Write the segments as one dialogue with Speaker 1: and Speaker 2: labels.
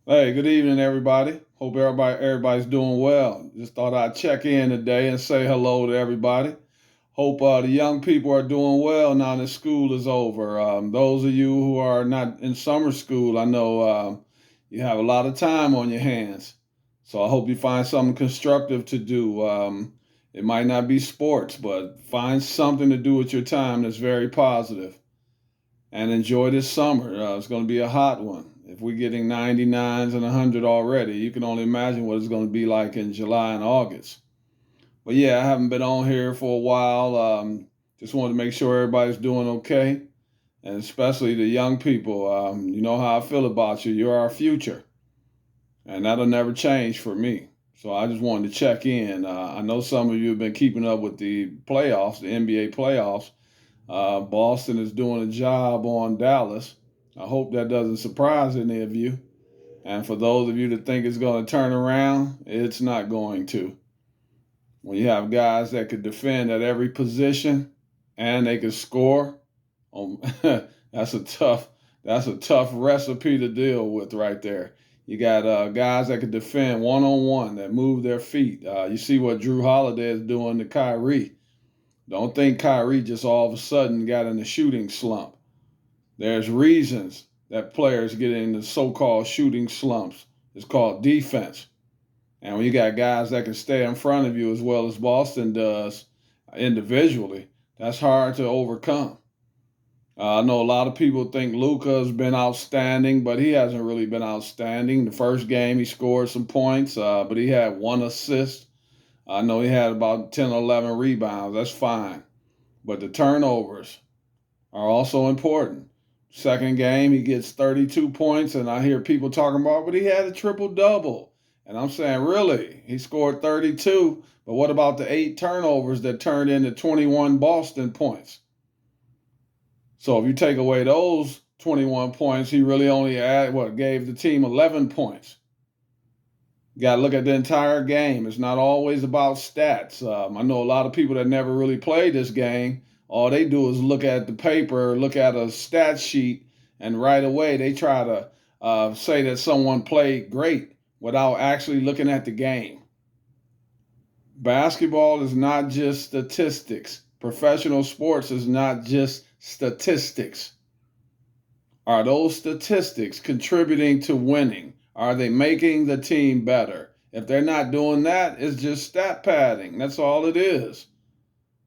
Speaker 1: Hey, good evening, everybody. Hope everybody's doing well. Just thought I'd check in today and say hello to everybody. Hope the young people are doing well now that school is over. Those of you who are not in summer school, I know you have a lot of time on your hands. So I hope you find something constructive to do. It might not be sports, but find something to do with your time that's very positive and enjoy this summer. It's going to be a hot one. If we're getting 99s and 100 already, you can only imagine what it's going to be like in July and August. But yeah, I haven't been on here for a while. Just wanted to make sure everybody's doing okay, and especially the young people. You know how I feel about you. You're our future, and that'll never change for me. So I just wanted to check in. I know some of you have been keeping up with the playoffs, the NBA playoffs. Boston is doing a job on Dallas. I hope that doesn't surprise any of you. And for those of you that think it's going to turn around, it's not going to. When you have guys that could defend at every position and they can score, um, that's a tough that's a tough recipe to deal with right there. You got guys that can defend one on one that move their feet. You see what Drew Holiday is doing to Kyrie. Don't think Kyrie just all of a sudden got in a shooting slump. There's reasons that players get into so-called shooting slumps. It's called defense. And when you got guys that can stay in front of you as well as Boston does individually, that's hard to overcome. I know a lot of people think Luka's been outstanding, but he hasn't really been outstanding. The first game he scored some points, but he had one assist. I know he had about 10 or 11 rebounds. That's fine. But the turnovers are also important. Second game, he gets 32 points, and I hear people talking about, but he had a triple double. And I'm saying, really? He scored 32, but what about the 8 turnovers that turned into 21 Boston points? So if you take away those 21 points, he really only gave the team 11 points. You got to look at the entire game. It's not always about stats. I know a lot of people that never really played this game. All they do is look at the paper, look at a stat sheet, and right away they try to say that someone played great without actually looking at the game. Basketball is not just statistics. Professional sports is not just statistics. Are those statistics contributing to winning? Are they making the team better? If they're not doing that, it's just stat padding. That's all it is.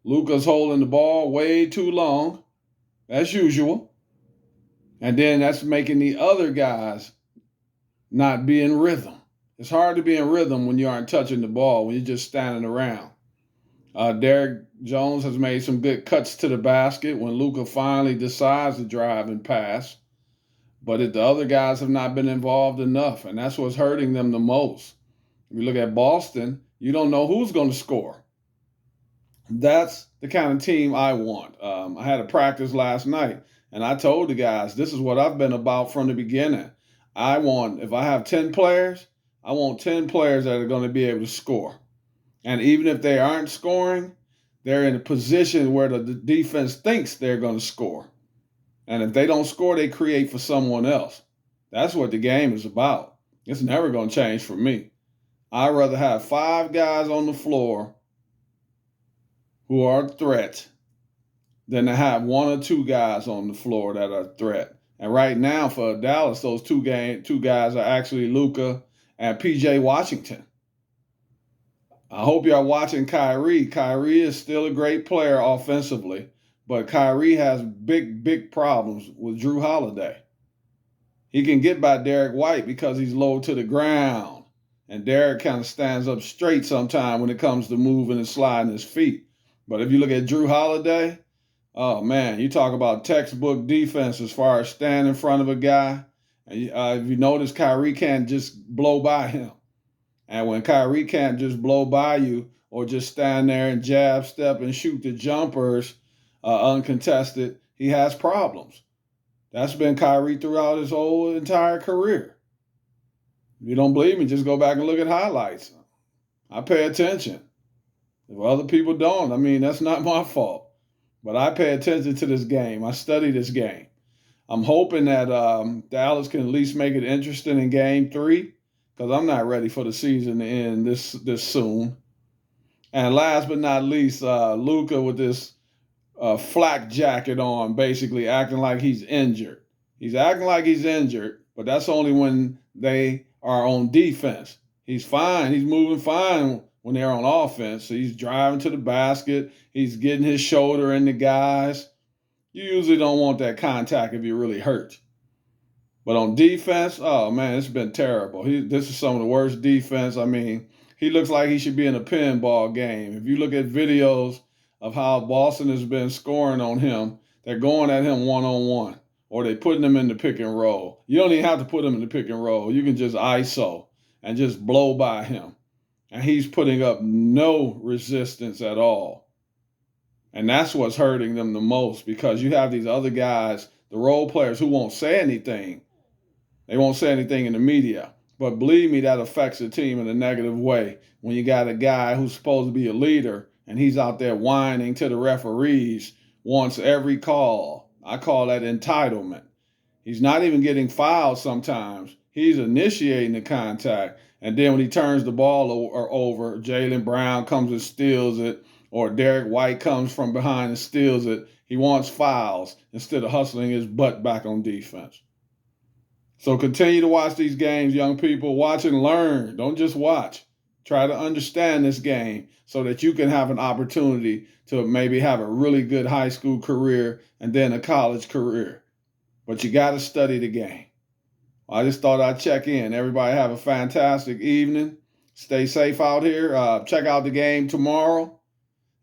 Speaker 1: Luka's holding the ball way too long, as usual. And then that's making the other guys not be in rhythm. It's hard to be in rhythm when you aren't touching the ball, when you're just standing around. Derrick Jones has made some good cuts to the basket when Luka finally decides to drive and pass. But if the other guys have not been involved enough, and that's what's hurting them the most. If you look at Boston, you don't know who's going to score. That's the kind of team I want. I had a practice last night, and I told the guys, this is what I've been about from the beginning. If I have 10 players, I want 10 players that are going to be able to score. And even if they aren't scoring, they're in a position where the defense thinks they're going to score. And if they don't score, they create for someone else. That's what the game is about. It's never going to change for me. I'd rather have 5 guys on the floor who are a threat than to have 1 or 2 guys on the floor that are a threat. And right now for Dallas, those two guys are actually Luka and PJ Washington. I hope y'all watching Kyrie. Kyrie is still a great player offensively, but Kyrie has big problems with Drew Holiday. He can get by Derrick White because he's low to the ground. And Derrick kind of stands up straight sometimes when it comes to moving and sliding his feet. But if you look at Drew Holiday, oh man, you talk about textbook defense as far as standing in front of a guy. And if you notice, Kyrie can't just blow by him. And when Kyrie can't just blow by you or just stand there and jab, step, and shoot the jumpers uncontested, he has problems. That's been Kyrie throughout his whole entire career. If you don't believe me, just go back and look at highlights. I pay attention. If other people don't, I mean, that's not my fault. But I pay attention to this game. I study this game. I'm hoping that Dallas can at least make it interesting in Game 3 because I'm not ready for the season to end this soon. And last but not least, Luka with this flak jacket on, basically acting like he's injured. He's acting like he's injured, but that's only when they are on defense. He's fine. He's moving fine when they're on offense. So he's driving to the basket. He's getting his shoulder in the guys. You usually don't want that contact if you're really hurt. But on defense, oh man, it's been terrible. This is some of the worst defense. I mean, he looks like he should be in a pinball game. If you look at videos of how Boston has been scoring on him, they're going at him one-on-one, or they putting him in the pick and roll. You don't even have to put him in the pick and roll. You can just ISO and just blow by him. And he's putting up no resistance at all. And that's what's hurting them the most because you have these other guys, the role players, who won't say anything. They won't say anything in the media. But believe me, that affects the team in a negative way when you got a guy who's supposed to be a leader and he's out there whining to the referees, wants every call. I call that entitlement. He's not even getting fouled sometimes. He's initiating the contact. And then when he turns the ball over, Jaylen Brown comes and steals it, or Derrick White comes from behind and steals it. He wants fouls instead of hustling his butt back on defense. So continue to watch these games, young people. Watch and learn. Don't just watch. Try to understand this game so that you can have an opportunity to maybe have a really good high school career and then a college career. But you got to study the game. I just thought I'd check in. Everybody have a fantastic evening. Stay safe out here. Check out the game tomorrow.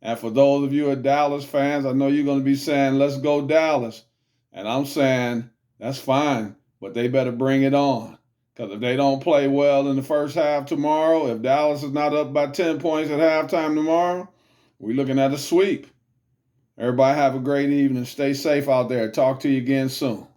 Speaker 1: And for those of you who are Dallas fans, I know you're going to be saying, let's go Dallas. And I'm saying, that's fine, but they better bring it on. Because if they don't play well in the first half tomorrow, if Dallas is not up by 10 points at halftime tomorrow, we're looking at a sweep. Everybody have a great evening. Stay safe out there. Talk to you again soon.